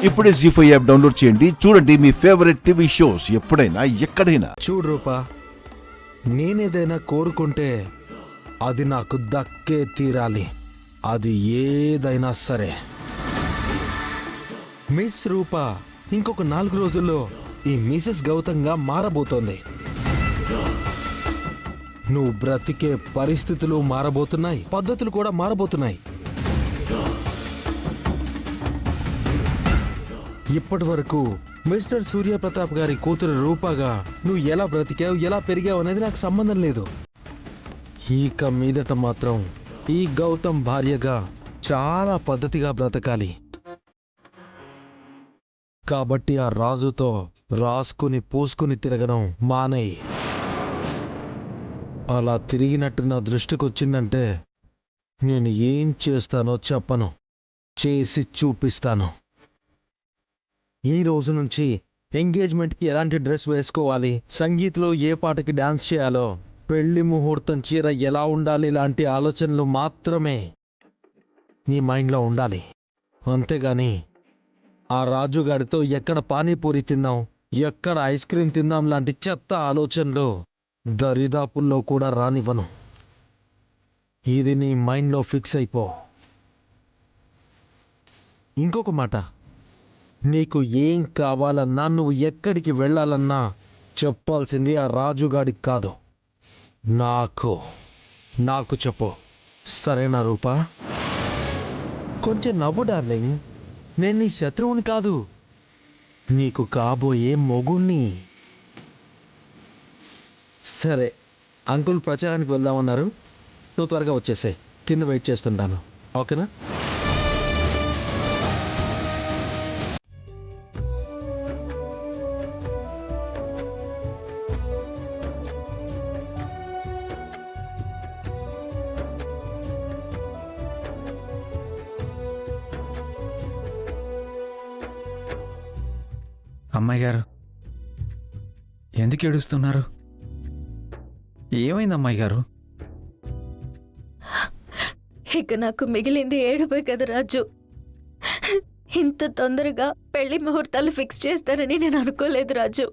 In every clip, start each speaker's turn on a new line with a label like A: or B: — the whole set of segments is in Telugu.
A: ఇప్పుడే జీ5 యాప్ డౌన్లోడ్ చేయండి. చూడండి మీ ఫేవరెట్ టీవీ షోస్ ఎప్పుడైనా ఎక్కడైనా.
B: చూడు రూపా, నేనేదైనా కోరుకుంటే అది నాకు దక్కే తీరాలి. అది ఏదైనా సరే. మిస్ రూపా ఇంకొక 4 రోజుల్లో ఈ మిసెస్ గౌతంగా మారబోతోంది. నువ్వు బ్రతికే పరిస్థితులు మారబోతున్నాయి, పద్ధతులు కూడా మారబోతున్నాయి. ఇప్పటి వరకు మిస్టర్ సూర్యప్రతాప్ గారి కూతురు రూపాగా నువ్వు ఎలా బ్రతికావు, ఎలా పెరిగావు అనేది నాకు సంబంధం లేదు. ఇక మీదట మాత్రం ఈ గౌతమ్ భార్యగా చాలా పద్ధతిగా బ్రతకాలి. కాబట్టి ఆ రాజుతో రాసుకుని పూసుకుని తిరగడం మానేయి. అలా తిరిగినట్టు నా దృష్టికి వచ్చిందంటే నేను ఏం చేస్తానో చెప్పను, చేసి చూపిస్తాను. ఈ రోజు నుంచి ఎంగేజ్మెంట్కి ఎలాంటి డ్రెస్ వేసుకోవాలి, సంగీత్లో ఏ పాటకి డాన్స్ చేయాలో, పెళ్లి ముహూర్తం చీర ఎలా ఉండాలి, ఇలాంటి ఆలోచనలు మాత్రమే నీ మైండ్లో ఉండాలి. అంతేగాని ఆ రాజుగాడితో ఎక్కడ పానీపూరి తిందాం, ఎక్కడ ఐస్ క్రీమ్ తిందాం లాంటి చెత్త ఆలోచనలు దరిదాపుల్లో కూడా రానివ్వను. ఇది నీ మైండ్లో ఫిక్స్ అయిపో. ఇంకొక మాట, నీకు ఏం కావాలన్నా, నువ్వు ఎక్కడికి వెళ్ళాలన్నా చెప్పాల్సింది ఆ రాజుగాడికి కాదు, నాకు చెప్పు. సరేనా రూపా? కొంచెం నవ్వు డార్లింగ్. నేను నీ శత్రువుని కాదు, నీకు కాబోయే మొగుణ్ణి. సరే, అంకుల్ ప్రచారానికి వెళ్దామన్నారు, నువ్వు త్వరగా వచ్చేసే. కింద వెయిట్ చేస్తుంటాను, ఓకేనా?
C: అమ్మాయి గారు, ఎందుకు ఏడుస్తున్నారు? ఏమైంది అమ్మాయి గారు?
D: ఇక నాకు మిగిలింది ఏడుపే కదా రాజు. ఇంత తొందరగా పెళ్లి ముహూర్తాలు ఫిక్స్ చేస్తారని నేను అనుకోలేదు రాజు.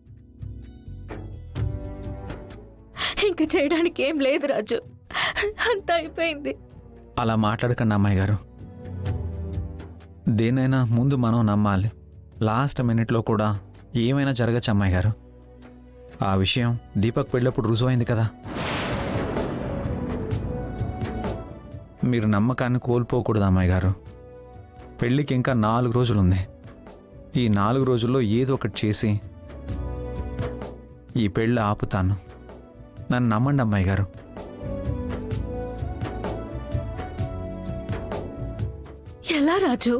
D: ఇంక చేయడానికి ఏం లేదు రాజు, అంతా అయిపోయింది.
C: అలా మాట్లాడకండి అమ్మాయి గారు. దేనైనా ముందు మనం నమ్మాలి. లాస్ట్ మినిట్లో కూడా ఏమైనా జరగచ్చు అమ్మాయి గారు. ఆ విషయం దీపక్ పెళ్ళప్పుడు రుజువైంది కదా. మీరు నమ్మకాన్ని కోల్పోకూడదు అమ్మాయి గారు. పెళ్ళికి ఇంకా 4 రోజులుంది. ఈ 4 రోజుల్లో ఏదో ఒకటి చేసి ఈ పెళ్ళి ఆపుతాను. నన్ను నమ్మండి అమ్మాయి గారు.
D: ఎలా రాజు?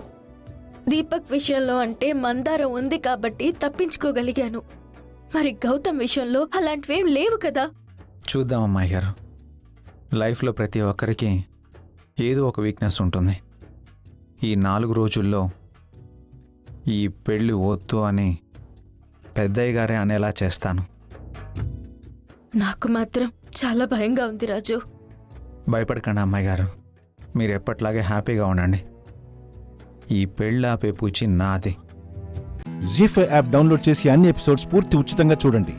D: దీపక్ విషయంలో అంటే మందారం ఉంది కాబట్టి తప్పించుకోగలిగాను. మరి గౌతమ్ విషయంలో అలాంటివేం లేవు కదా.
C: చూద్దాం అమ్మాయి గారు. లైఫ్లో ప్రతి ఒక్కరికి ఏదో ఒక వీక్నెస్ ఉంటుంది. ఈ 4 రోజుల్లో ఈ పెళ్ళి వద్దు అని పెద్దయ్య గారే అనేలా చేస్తాను.
D: నాకు మాత్రం చాలా భయంగా ఉంది రాజు.
C: భయపడకండి అమ్మాయి గారు. మీరు ఎప్పట్లాగే హ్యాపీగా ఉండండి. ఈ పెళ్ళి ఆపే పూచి నాది.
A: జీ5 యాప్ డౌన్లోడ్ చేసి అన్ని ఎపిసోడ్స్ పూర్తి ఉచితంగా చూడండి.